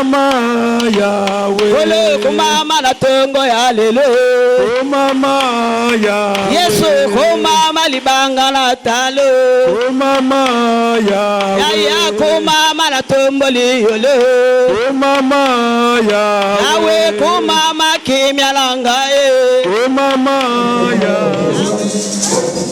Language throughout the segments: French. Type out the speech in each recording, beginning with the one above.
mama Yahweh. Ole kumama na tongo ya lelo. Oh mama Yahweh. Yesu kumama libanga na talo. Oh mama Yahweh. Ya kumama na tombo liyolo. Oh mama Yahweh. Yawe kumama kimya langae. Oh mama Yahweh.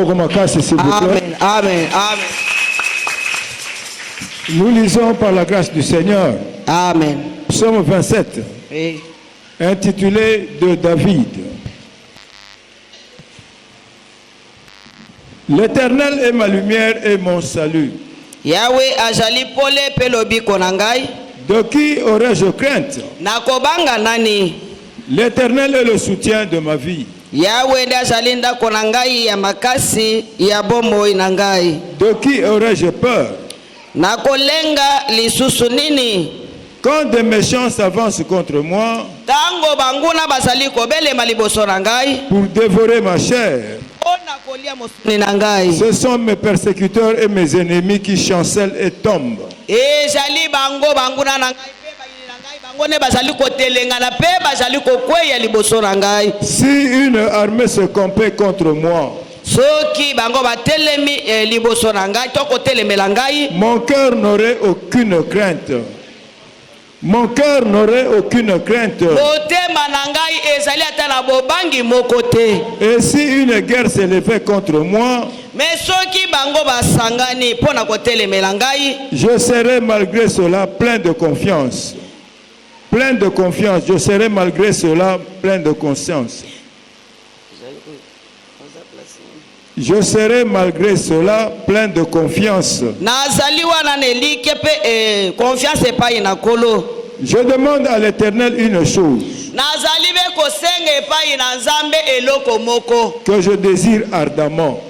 Amen, amen, amen. Nous lisons par la grâce du Seigneur. Amen. Psaume 27, Oui. intitulé de David. L'Éternel est ma lumière et mon salut. Yahweh ajali pole pelobi konangai. De qui aurais-je crainte? Nakobanga nani? L'Éternel est le soutien de ma vie. Yahweh nda jalinda konangai ya makasi ya bomo inangai. De qui aurais-je peur? Nakolenga lisusu nini? Quand des méchants s'avancent contre moi Tango banguna basali kobele maliboso nangai. pour dévorer ma chair, Ona kolia mosuni nangai. ce sont mes persécuteurs et mes ennemis qui chancellent et tombent. Jali bango banguna nangai pe bayini nangai bangone basali kotelenga na pe basali kokweya liboso nangai. Si une armée se campait contre moi, Soki bango batelemi liboso nangai to kotelemela ngai. mon cœur n'aurait aucune crainte. Mon cœur n'aurait aucune crainte. Motema nangai ezali ata na bobangi moko te. Et si une guerre s'élevait contre moi, Mais soki bango basangani pona kotelemela ngai. je serais malgré cela plein de confiance. Plein de confiance. Je serais malgré cela plein de conscience. Je serai malgré cela plein de confiance. Nazali wana nelike pe confiance epai na kolo. Je demande à l'Éternel une chose Nazali be kosenga epai na nzambe eloko moko. que je désire ardemment.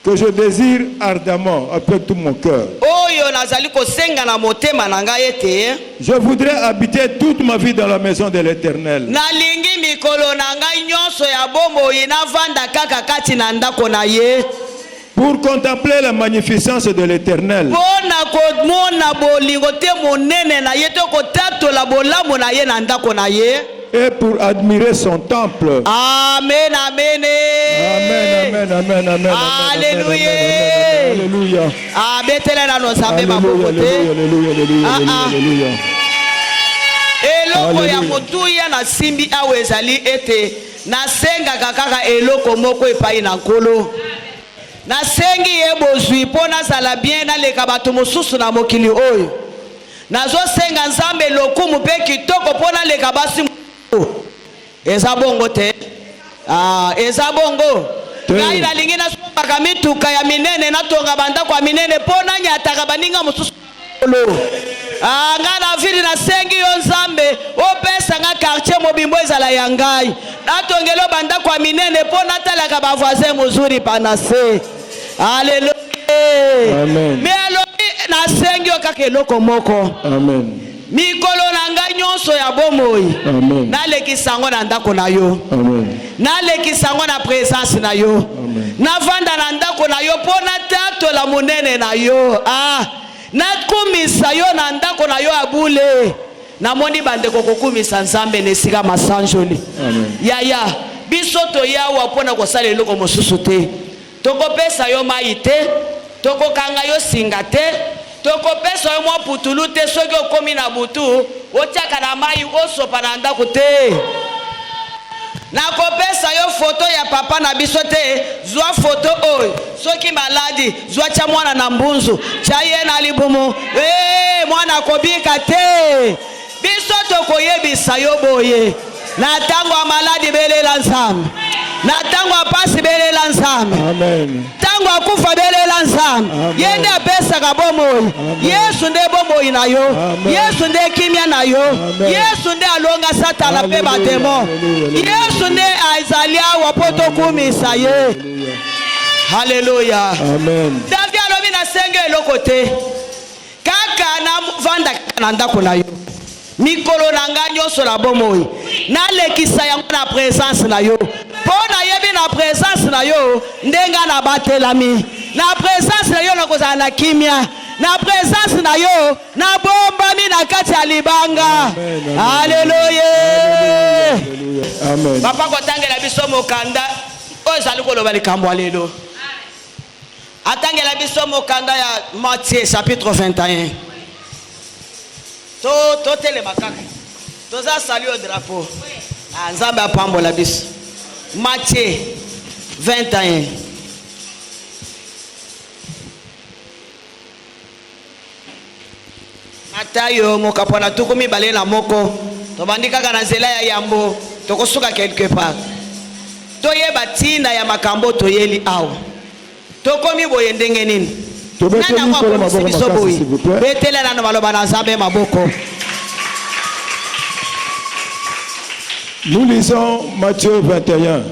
Que je désire ardemment avec tout mon cœur. Oyo nazali kosenga na motema na ngai ete. Je voudrais habiter toute ma vie dans la maison de l'Éternel. Nalingi mikolo na ngai nyonso ya bombo ina vanda kaka kati na ndako na ye. Pour contempler la magnificence de l'Éternel. Pona ko mona bolingo te monene na ye to ko tatola bolamu na ye na ndako na ye. Et pour admirer son temple. Amen, amen. Amen, amen, amen, amen. Alléluia. Alléluia. Abetela na nzambe Alléluia, babokote. alléluia, alléluia, alléluia. Eloko ya motuya na simbi awe ezali ete nasenga kaka eloko moko epai na nkolo. Nasengi ye bozwi pona zala bien na leka bato mosusu na mokili oyo. Nazo senga nzambe lokumu pe kitoko pona leka basi. Eza bongo te. Eza bongo. Ngai na lingi na sombaka mituka ya minene na tonga banda kwa minene pona nyataka baninga mosusu. Nga na vili na sengi yo nzambe opesa nga quartier mobimbo ezala ya ngai. Natongelo banda kwa minene pona talaka ba voisin muzuri panase. Alléluia. Amen. Me alobi na sengi yo kaka eloko moko. Amen. Mikolo na ngai nyonso ya bomoi. Amen. Nalekisango na ndako na yo. Amen. Nalekisango na présence na yo. Amen. Navanda na ndako na yo pona tatola monene na yo. Nakumisa yo na ndako na yo abule. Namoni bandeko kokumisa nzambe nesika masanjoli. Amen. Yaya biso to yawa pona kosala eloko mosusu te. Tokopesa yo mai te, tokokanga yo singa te, tokopesa yo mwa putulu te soki okomi na butu, otiaka na mai osopa na ndako te. Nakopesa yo foto ya papa na biso te, zwa foto oyo. Soki maladi, zwa cha mwana na mbunzu, cha ye na libumu, mwana kobika te. Biso tokoyebisa yo boye. Na tango maladi belela nzambe. na tango apasi belela nzambe Amen. tango akufa belela nzambe yende apesaka bomoi Yesu nde bomoi na yo Yesu nde kimia na yo Yesu nde alonga satana pe bademo Yesu nde azali awa po tokumisa ye. Haleluya. Amen. David alobi na senge eloko te kaka na vanda na ndako na yo mikolo na nga nyonso na bomoi nalekisa yango na présence na yo mpo nayebi na présence na yo ndenga na batelami na présence na yo nakozala na kimia na présence na yo nabombami na kati ya libanga. Haleluya. Amen. Papa kotangela biso mokanda oyo ezali koloba likambo ya lelo atangela biso mokanda ya Matthieu chapitre 21 to telema kaka toza sali au drapeau nzambe apambola biso. Matthieu 21 Matayo mokapona tuku mibale na moko tobandi kaka na nzela ya yambo tokosuka quelque part toyeba ntina ya makambo toyeli awa tokomi boye ndenge nini nana kwa biso boye betela na maloba na nzambe maboko. Nous lisons Matthieu 21,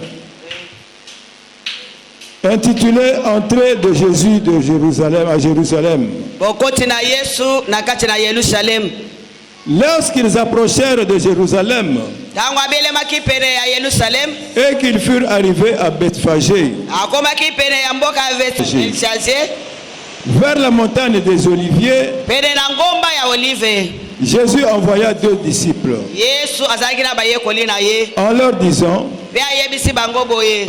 intitulé Entrée de Jésus de Jérusalem à Jérusalem. Lorsqu'ils approchèrent de Jérusalem et qu'ils furent arrivés à Bethphagée, vers la montagne des Oliviers, Jésus envoya 2 disciples en leur disant: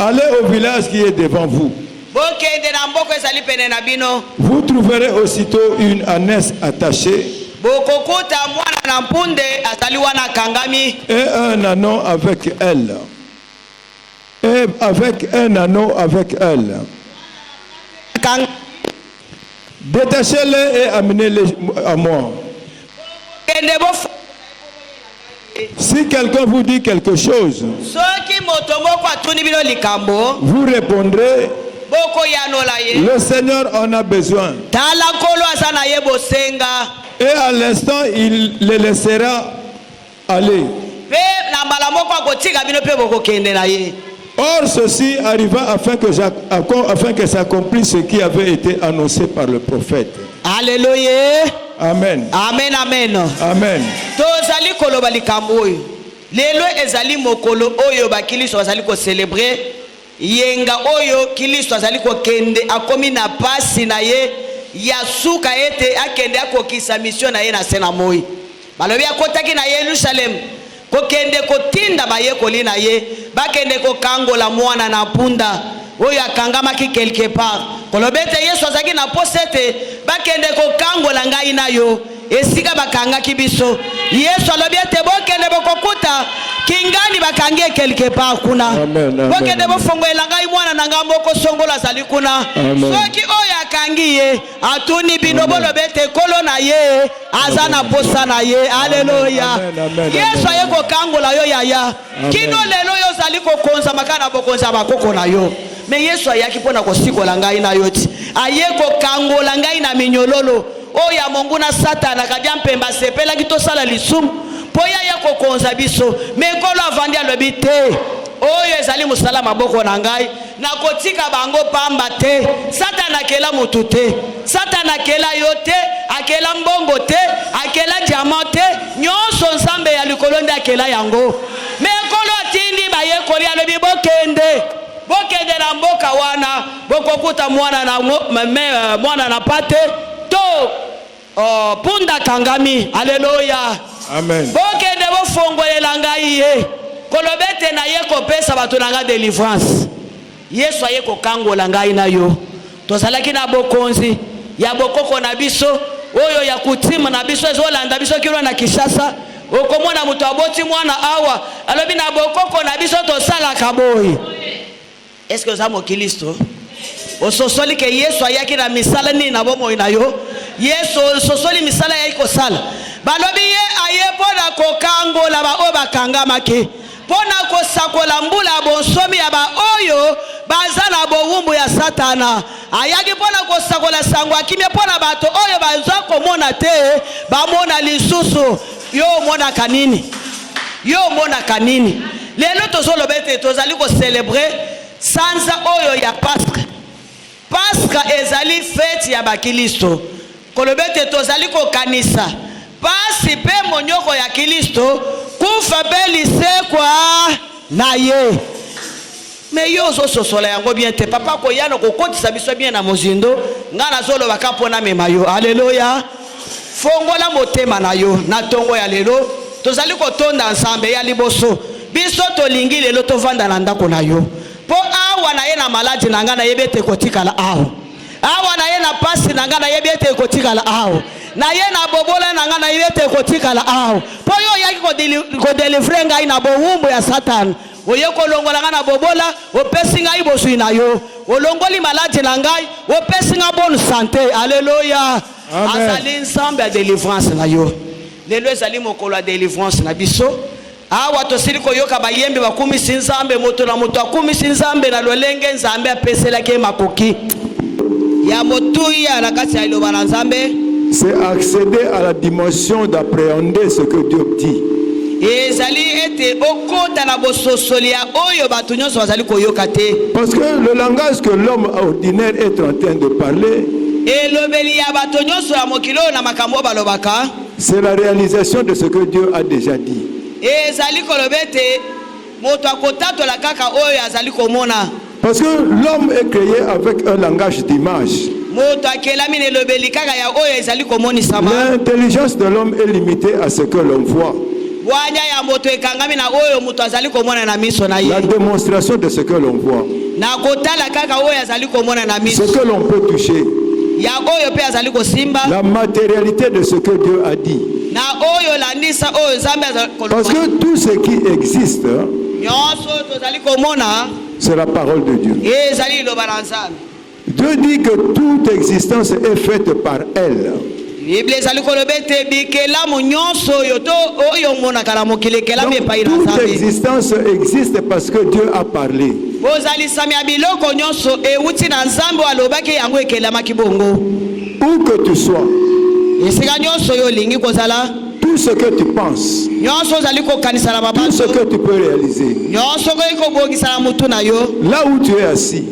allez au village qui est devant vous. Vous trouverez aussitôt une ânesse attachée et un âneau avec elle. Et avec un âneau avec elle. Détachez-les et amenez-les à moi. Si quelqu'un vous dit quelque chose, vous répondrez: le Seigneur en a besoin. Et à l'instant, il les laissera aller. Or, ceci arriva afin que s'accomplisse ce qui avait été annoncé par le prophète. Alléluia. Amen. Amen, amen. Amen. Tozali koloba likambo oyo. Lelo ezali mokolo oyo bakiliso bazali ko célébrer yenga oyo kiliso azali ko kende akomi na pasi na ye ya suka ete akende akokisa mission na ye na sena moi. Balobi akotaki na Yerusalem ko kende kotinda bayekoli na ye bakende ko kangola mwana na punda oyo akangamaki quelque part. Kolobete Yesu azaki na posete bakende ko kangola ngai na yo esika bakangaki biso. Yesu alobi ete bokende bokokuta kingani bakangie quelque part kuna. Bokende bofongoela ngai mwana na ngambo ko songola zali kuna. Soki oyo akangi ye atuni bino bolobete kolo na ye azana posa na ye. Haleluya. Yesu ayeko kangola yo yaya kino lelo yo zali ko konza makana bokonza bakoko na yo. Me Yesu ayaki pona kosikola ngai na yoti ayeko kangola ngai na minyololo oya mongu na satana kadia mpemba sepela kitosala lisumu poya yako konza biso mekolo avandi alobi te oyo ezali musala maboko na ngai na kotika bango pamba te. Satana akela mutu te, satana akela yo te, akela mbongo te, akela diamant te, nyonso nzambe ya likolo nde akela yango. Mekolo atindi bayekoli alobi bokende na mboka wana bokokuta mwana na pate to punda kangami. Haleluya. Amen. Bokende bofongolela ngai ye kolobete na ye kopesa bato na nga délivrance. Yesu aye kokangola ngai na yo tozalaki na bokonzi ya bokoko na biso oyo ya kutima na biso ezolanda biso kilo na Kishasa okomona mutu aboti mwana awa alobi na bokoko na biso tosala kaboyi. Est-ce que za mokilisto ososoli ke Yesu ayaki na misala ni na bomo na yo Yesu ososoli misala ya iko sala balobi ye aye pona kokangola ba oba kangamaki pona kosakola mbula bonsomi ya ba oyo baza na bowumbu ya satana. Ayaki pona kosakola sangwa kimia pona bato oyo baza komona te bamona lisusu. Yo mona kanini, yo mona kanini. Lelo tozolo bete tozali ko célébrer sanza oyo ya Pasika. Pasika ezali fête ya bakilisto. Kolobete tozali ko kanisa. Pasi pe monyoko ya Kristo kufa belise kwa na ye. Me yo zo sosola yango bien te papa ko yana ko kotisa biso bien na mozindo ngana zolo bakapona mema yo. Alléluia. Fongola motema na yo na tongo ya lelo tozali ko tonda ensemble ya liboso. Biso tolingi lelo tovanda na ndako na yo. Po awa na ye na maladi na ngana yebete kotikala awo. Awa na ye na pasi na ngana yebete kotikala awo. Na ye na bobola na ngana yebete kotikala awo. Po yo yaki ko délivrer ngai na bowumbu ya Satan. Oye kolongola ngana bobola opesi ngai bosui na yo. Olongoli maladi na ngai opesi nga bonne santé. Alléluia. Azali ensemble ya délivrance na yo. Lelo ezali mokolo ya délivrance na biso. Awa tosili koyoka bayembe bakumi sinzambe moto na moto akumi sinzambe na lolenge nzambe apesela ke makoki ya motuya na kati ya iloba na nzambe. C'est accéder à la dimension d'appréhender ce que Dieu dit. Ezali ete okota na bososoli ya oyo batu nyonso bazali koyoka te. Parce que le langage que l'homme ordinaire est en train de parler, elobeli ya batu nyonso ya mokilo na makambo balobaka, c'est la réalisation de ce que Dieu a déjà dit. ezali kolobete moto akotatola kaka oyo azali komona. Parce que l'homme est créé avec un langage d'image. Moto akelami ne lobeli kaka ya oyo ezali komonisama. L'intelligence de l'homme est limitée à ce que l'on voit. Wanya ya moto ekangami na oyo moto azali komona na miso na ye. La démonstration de ce que l'on voit. Na kotala kaka oyo azali komona na miso. Ce que l'on peut toucher. Ya oyo pe azali kosimba. La matérialité de ce que Dieu a dit. Na oyo landisa oyo nzambe azali koloba. Parce que tout ce qui existe, nyonso tozali komona, c'est la parole de Dieu. ezali loba na nzambe. Dieu dit que toute existence est faite par elle. Bible ezali kolobete bikelamu nyonso yo to oyo mona kala mokile kelamu epai na Toute nzambe. existence existe parce que Dieu a parlé. Bozali sami biloko nyonso ewuti na nzambe alobaki yango ekelamaki bongo. Où que tu sois, Esika nyonso yo lingi kozala, tout ce que tu penses, nyonso zali kokanisa na tout ce babato, que tu peux réaliser, nyonso kobongisa na mutu na yo, là où tu es assis,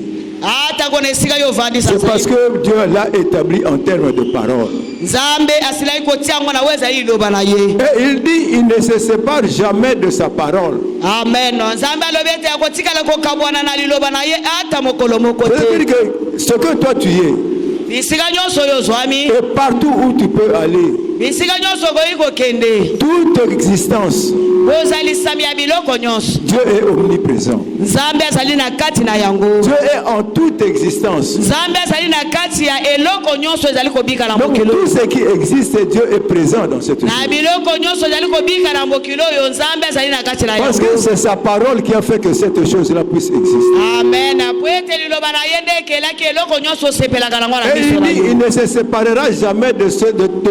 ata kona esika yo vandi c'est sasa. parce que Dieu l'a établi en termes de parole. Nzambe asilai kotia ngo na weza iloba na ye. Et il dit, il ne se sépare jamais de sa parole. Amen. Nzambe alobete akotikala kokabwana na liloba na ye ata mokolo moko te. C'est-à-dire que ce que toi tu es, Bisika nyonso yo zwami, et partout où tu peux aller, bisika nyonso ko kende. toute existence, Bozali sami ya biloko nyonso. Dieu est omniprésent. Nzambe azali na kati na yango. Dieu est en toute existence. Nzambe azali na kati ya eloko nyonso ezali kobika na Donc mokilo. tout ce qui existe, Dieu est présent dans cette Na chose. biloko nyonso ezali kobika na mokilo yo Nzambe azali na kati na Parce yango. que c'est sa parole qui a fait que cette chose-là puisse exister. Amen. Apwete liloba na yende kelaki eloko nyonso sepelaka na ngona Et miso il na dit, yo. il ne se séparera jamais de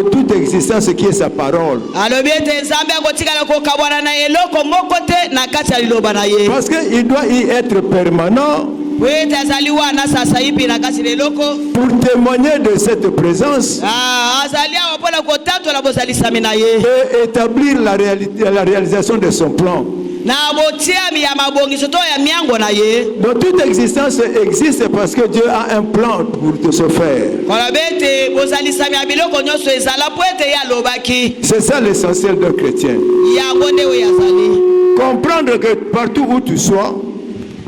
toute existence qui est sa parole. Alobi ete Nzambe akotikala kokabwana na eloko moko te na kati ya liloba na ye. Parce qu'il doit y être permanent Wete azali wana sasa hivi na kati leloko. pour témoigner de cette présence Azali awa mpona kotatola bozalisami na ye. et établir la réalisation de son plan. Na botiami ya mabongiso to ya miango na ye. Donc toute existence existe parce que Dieu a un plan pour se faire. Kolabete bozalisami ya biloko nyonso ezala po ete ye alobaki. C'est ça l'essentiel d'un chrétien. Yango nde oyo azali. Comprendre que partout où tu sois,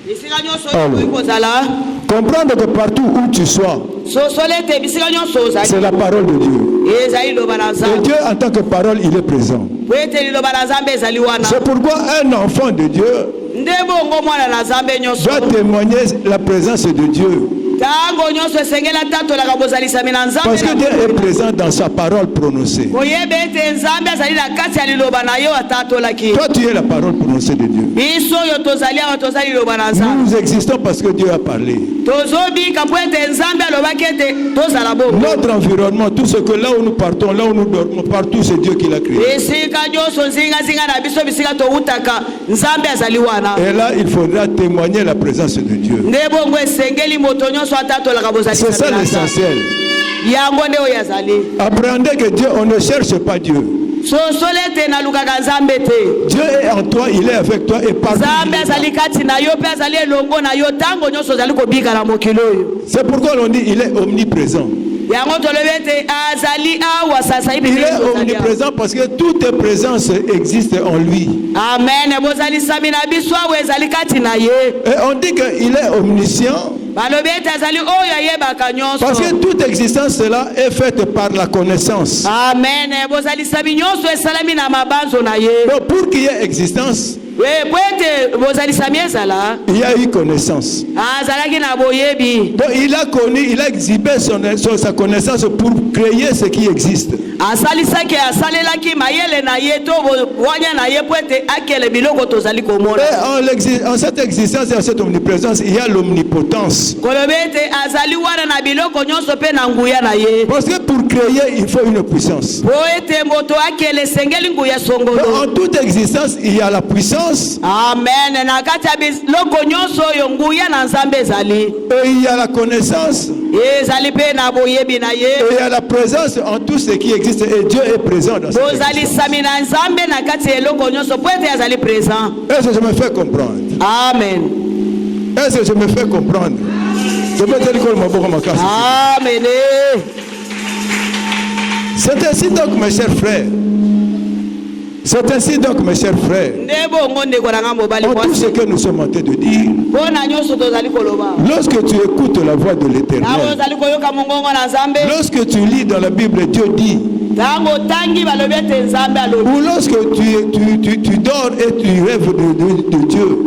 Bisika nyonso oyo kozala. comprendre que partout où tu sois, Sosolete bisika nyonso ozali. c'est la parole de Dieu. Ezali loba na Et Nzambe. Dieu en tant que parole, il est présent. Wete liloba na Nzambe ezali wana. C'est pourquoi un enfant de Dieu Nde bongo mwana na Nzambe nyonso. doit témoigner la présence de Dieu. tango nyonso esengeli atatolaka bozalisami na nzambe Parce que Dieu est présent dans sa parole prononcée. koyeba ete nzambe azali na kati ya liloba na yo atatolaki. Toi, tu es la parole prononcée de Dieu. biso oyo tozali awa tozali liloba na nzambe. Nous existons parce que Dieu a parlé. tozobika mpo ete nzambe alobaki ete tozala bongo. Notre environnement, tout ce que là où nous partons, là où nous dormons, partout, c'est Dieu qui l'a créé. esika nyonso nzingazinga na biso bisika towutaka nzambe azali wana. Et là, il faudra témoigner la présence de Dieu. nde bongo esengeli moto nyonso atatolaka bozalisami C'est ça na nzambe. l'essentiel. yango nde oyo azali. Apprenez que Dieu, on ne cherche pas Dieu. sosolo ete nalukaka nzambe te. Dieu est en toi, il est avec toi et partout. nzambe azali kati na yo mpe azali elongo na yo ntango nyonso ozali kobika na mokili oyo. C'est pourquoi on dit il est omniprésent. yango tolobi ete azali awa sasa hivi. Il est omniprésent parce que toute présence existe en lui. amen bozalisami na biso awa ezali kati na ye. Et on dit qu'il est omniscient balobi ete azali oyo ayebaka nyonso. parce que toute existence cela est faite par la connaissance. amen bozalisami nyonso esalami na mabanzo na ye. Donc pour qu'il y ait existence, po ete bozalisami ezala il y a eu connaissance. azalaki na boyebi. Donc il a connu, il a exhibé sa connaissance pour créer ce qui existe. asalisaki asalelaki mayele na ye to wanya na ye po ete akele biloko tozali komona. Et en cette existence et en cette omniprésence, il y a l'omnipotence. kolobi ete azali wana na biloko nyonso mpe na nguya na ye. Parce que pour créer, il faut une puissance. po ete moto akele esengeli nguya Donc, songolo. en toute existence, il y a la puissance amen na kati ya biloko nyonso oyo nguya na nzambe ezali. et il y a la connaissance ezali mpe na boyebi na et ye. il y a la présence en tout ce qui existe et Dieu est présent dans cette existence. bozalisami na nzambe na kati ya eloko nyonso po ete azali présent. Est-ce que je me fais comprendre? amen Est-ce que je me fais comprendre? Je peux dire que mon bon macasse. amen. C'est ainsi donc, mes chers frères. C'est ainsi donc, mes chers frères. nde bongo ndeko na nga mobali En tout ce mwasi. que nous sommes en train de dire, mpo na nyonso tozali koloba. lorsque tu écoutes la voix de ntango l'Éternel, ozali koyoka mongongo na nzambe. lorsque tu lis dans la Bible, Dieu dit, ntango otangi balobi ete nzambe alobi. ou lorsque tu dors et tu rêves de Dieu,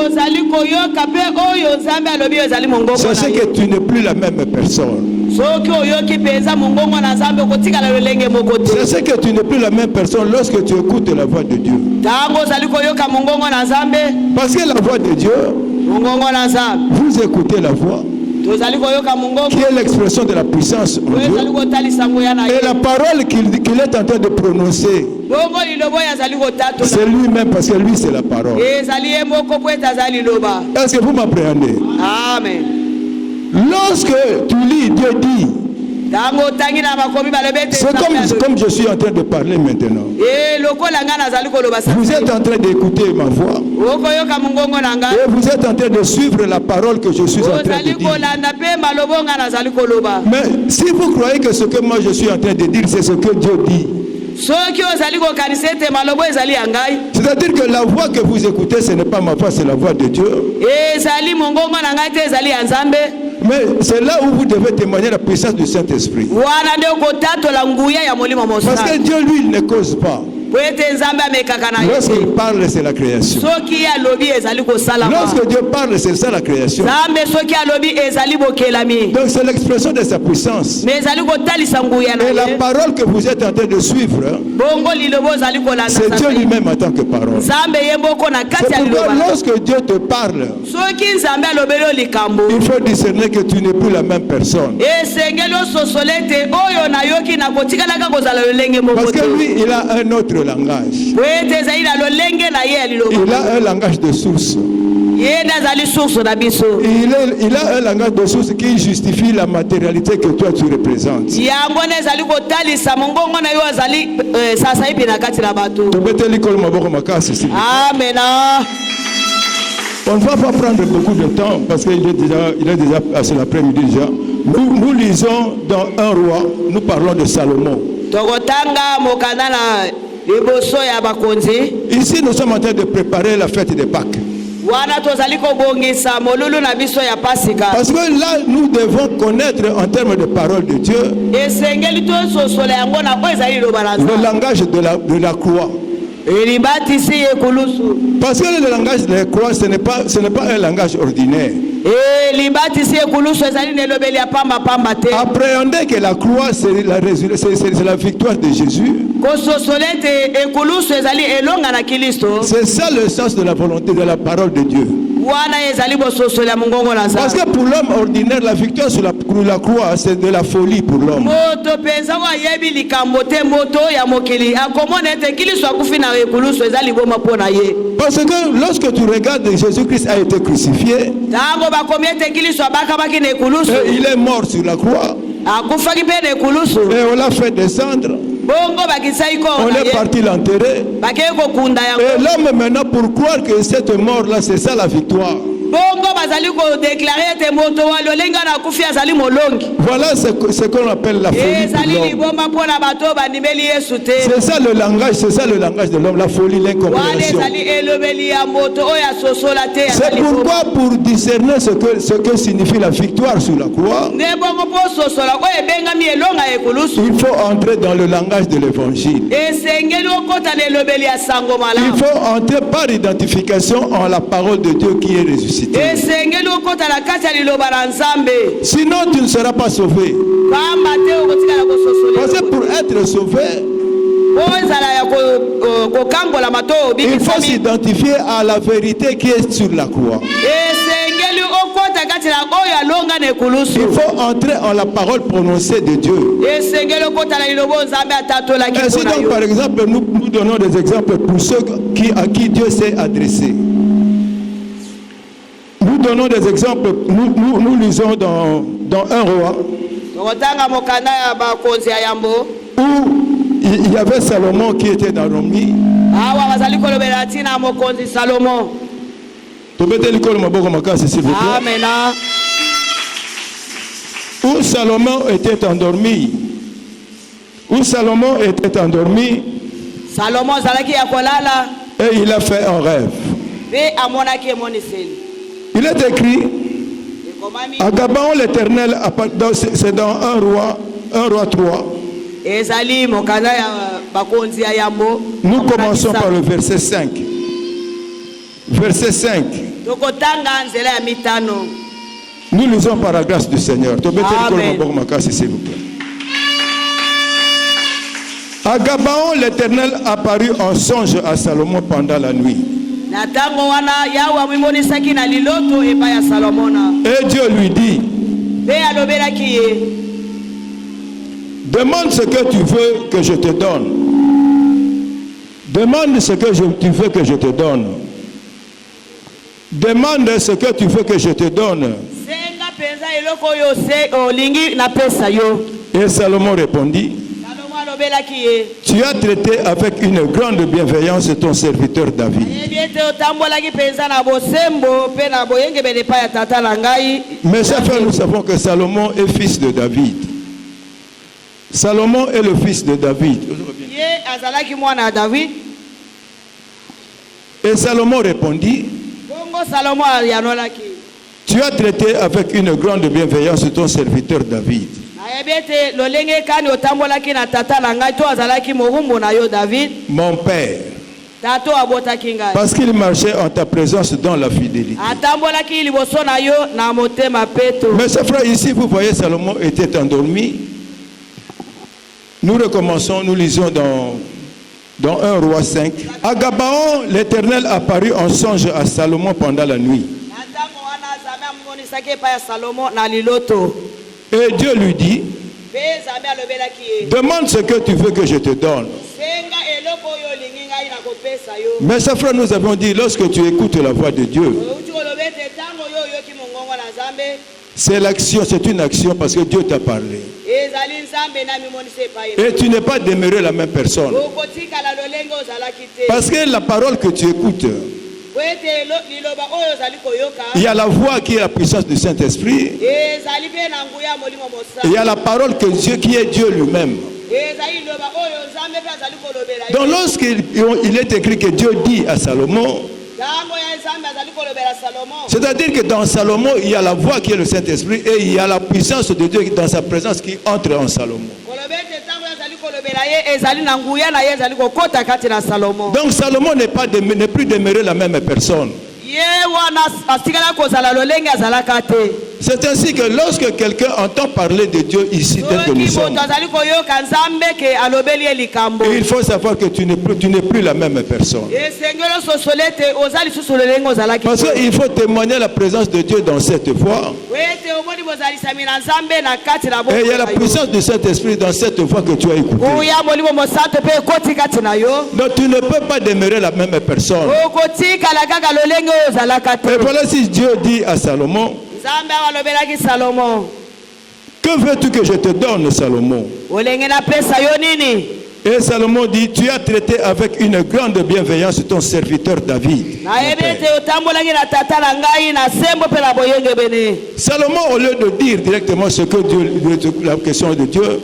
ozali koyoka mpe oyo nzambe alobi oyo ezali mongongo na sachez ye. que tu n'es plus la même personne. soki oyoki mpenza mongongo na nzambe okotikala lolenge moko te. Sachez que tu n'es plus la même personne lorsque tu écoutes la voix de Dieu. ntango ozali koyoka mongongo na nzambe. Parce que la voix de Dieu, mongongo na nzambe vous écoutez la voix, tozali koyoka mongongo qui est l'expression de la puissance en oyo ezali Dieu. kotalisa nguya na ye. Et la parole qu'il est en train de prononcer, bongo liloba oyo azali kotatola. c'est lui-même parce que lui c'est la parole. ezali ye moko po ete azali liloba. Est-ce que vous m'appréhendez? amen. Lorsque tu lis, Dieu dit, ntango otangi na makomi balobi ete c'est nzambe alobi. comme je suis en train de parler maintenant. lokola nga nazali koloba Vous êtes en train d'écouter ma voix okoyoka mongongo na nga. et vous êtes en train de suivre la parole que je suis en train ozali de dire. kolanda mpe malobo nga nazali koloba. Mais si vous croyez que ce que moi je suis en train de dire, c'est ce que Dieu dit, soki ozali kokanisa ete malobo ezali ya ngai. c'est-à-dire que la voix que vous écoutez, ce n'est pas ma voix, c'est la voix de Dieu. ezali mongongo na ngai te ezali ya nzambe. Mais c'est là où vous devez témoigner la puissance du Saint-Esprit. wana nde okotatola nguya ya molimo Parce que mosala. Dieu, lui, il ne cause pas. po ete nzambe amekaka na ye Lorsqu'il te. parle, c'est la création. soki alobi ezali kosalama. Lorsque Dieu parle, c'est ça la création. nzambe soki alobi ezali bokelami. Donc c'est l'expression de sa puissance. me ezali kotalisa nguya na Et la ye. parole que vous êtes en train de suivre, bongo liloba ozali kolanda c'est Dieu lui-même en tant que parole. nzambe ye moko na kati C'est ya pourquoi liloba. lorsque Dieu te parle, soki nzambe alobeli yo likambo. il faut discerner que tu n'es plus la même personne. esengeli ososola ete oyo nayoki nakotikalaka kozala lolenge moko Parce te. que lui, il a un autre langage. po ete ezali na lolenge na ye ya liloba. Il a un langage de source. ye nde azali source na biso. Il a un langage de source qui justifie la matérialité que toi tu représentes. yango nde ezali kotalisa mongongo na yo azali sasa hivi na kati na bato. Tobeteli kolo maboko makasi, s'il vous plaît. amena. On ne va pas prendre beaucoup de temps parce qu'il est déjà passé l'après-midi déjà. Nous lisons dans un roi, nous parlons de Salomon. tokotanga mokanda na liboso ya bakonzi. Ici, nous sommes en train de préparer la fête de Pâques. wana tozali kobongisa molulu na biso ya pasika. Parce que là, nous devons connaître en termes de parole de Dieu esengeli tososola yango na oyo ezali liloba na le nzambe. langage de la croix. elibatisi ye kulusu. Parce que le langage de la croix, ce n'est pas un langage ordinaire. Appréhendez que la croix, c'est la victoire de Jésus. C'est ça le sens de la volonté de la parole de Dieu. Parce que pour l'homme ordinaire, la victoire sur la croix, c'est de la folie pour l'homme. Parce que lorsque tu regardes, Jésus-Christ a été crucifié. Et il est mort sur la croix. Et on l'a fait descendre. On est parti l'enterrer. Et l'homme maintenant, pour croire que cette mort-là, c'est ça la victoire. Voilà ce qu'on appelle la folie pour l'homme. C'est ça le langage de l'homme, la folie, l'incompréhension. C'est pourquoi pour discerner ce que signifie la victoire sur la croix, il faut entrer dans le langage de l'évangile. Il faut entrer par identification en la parole de Dieu qui est ressuscité. Sinon tu ne seras pas sauvé. Parce que pour être sauvé, il faut s'identifier à la vérité qui est sur la croix. Il faut entrer en la parole prononcée de Dieu. Ainsi donc, par exemple, nous donnons des exemples pour ceux à qui Dieu s'est adressé. Nous donnons des exemples, nous lisons dans un roi où il y avait Salomon qui était dans Romi. Où Salomon était endormi. Et il a fait un rêve. Il est écrit à Gabaon l'Éternel, c'est dans 1 roi 3. Nous commençons par le verset 5. Verset 5. Nous lisons par la grâce du Seigneur. S'il vous plaît. À Gabaon l'Éternel apparut en songe à Salomon pendant la nuit. Et Dieu lui dit, demande ce que tu veux que je te donne. Demande ce que tu veux que je te donne. Demande ce que tu veux que je te donne. Et Salomon répondit, tu as traité avec une grande bienveillance ton serviteur David. Mais chers frères, nous savons que Salomon est fils de David. Salomon est le fils de David. Et Salomon répondit, tu as traité avec une grande bienveillance ton serviteur David. Mon père, parce qu'il marchait en ta présence dans la fidélité. Mais chers frères, ici vous voyez Salomon était endormi. Nous recommençons, nous lisons dans 1 roi 5. À Gabaon, l'Éternel apparut en songe à Salomon pendant la nuit. Et Dieu lui dit, demande ce que tu veux que je te donne. Mais chers frères, nous avons dit, lorsque tu écoutes la voix de Dieu, c'est l'action, c'est une action parce que Dieu t'a parlé. Et tu n'es pas demeuré la même personne. Parce que la parole que tu écoutes, il y a la voix qui est la puissance du Saint-Esprit. Il y a la parole que Dieu, qui est Dieu lui-même. Donc lorsqu'il est écrit que Dieu dit à Salomon, c'est-à-dire que dans Salomon, il y a la voix qui est le Saint-Esprit et il y a la puissance de Dieu dans sa présence qui entre en Salomon. Donc Salomon n'est plus demeuré la même personne. C'est ainsi que lorsque quelqu'un entend parler de Dieu ici tel que nous sommes, il faut savoir que tu n'es plus la même personne. Parce qu'il faut témoigner la présence de Dieu dans cette foi. Et il y a la puissance de cet esprit dans cette foi que tu as écoutée. Donc tu ne peux pas demeurer la même personne. Et voilà si Dieu dit à Salomon, que veux-tu que je te donne, Salomon? Et Salomon dit, tu as traité avec une grande bienveillance ton serviteur David. Salomon, au lieu de dire directement ce que Dieu, la question de Dieu,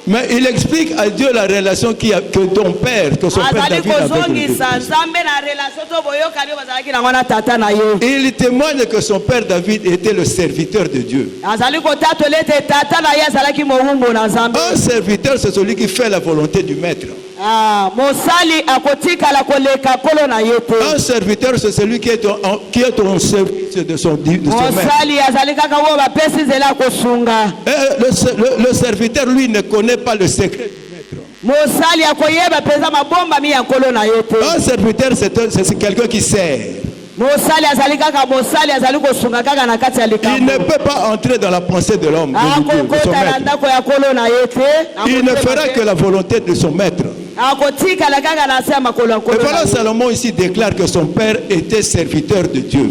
mais il explique à Dieu la relation que ton père, que son père David avait. Il témoigne que son père David était le serviteur de Dieu. Un serviteur, c'est celui qui fait la volonté du maître. Un serviteur, c'est celui qui est au service de son maître. Le serviteur, lui, ne connaît pas le secret du maître. Un serviteur, c'est quelqu'un qui sert. Il ne peut pas entrer dans la pensée de l'homme, de son maître. Il ne fera que la volonté de son maître. Et voilà, Salomon ici déclare que son père était serviteur de Dieu.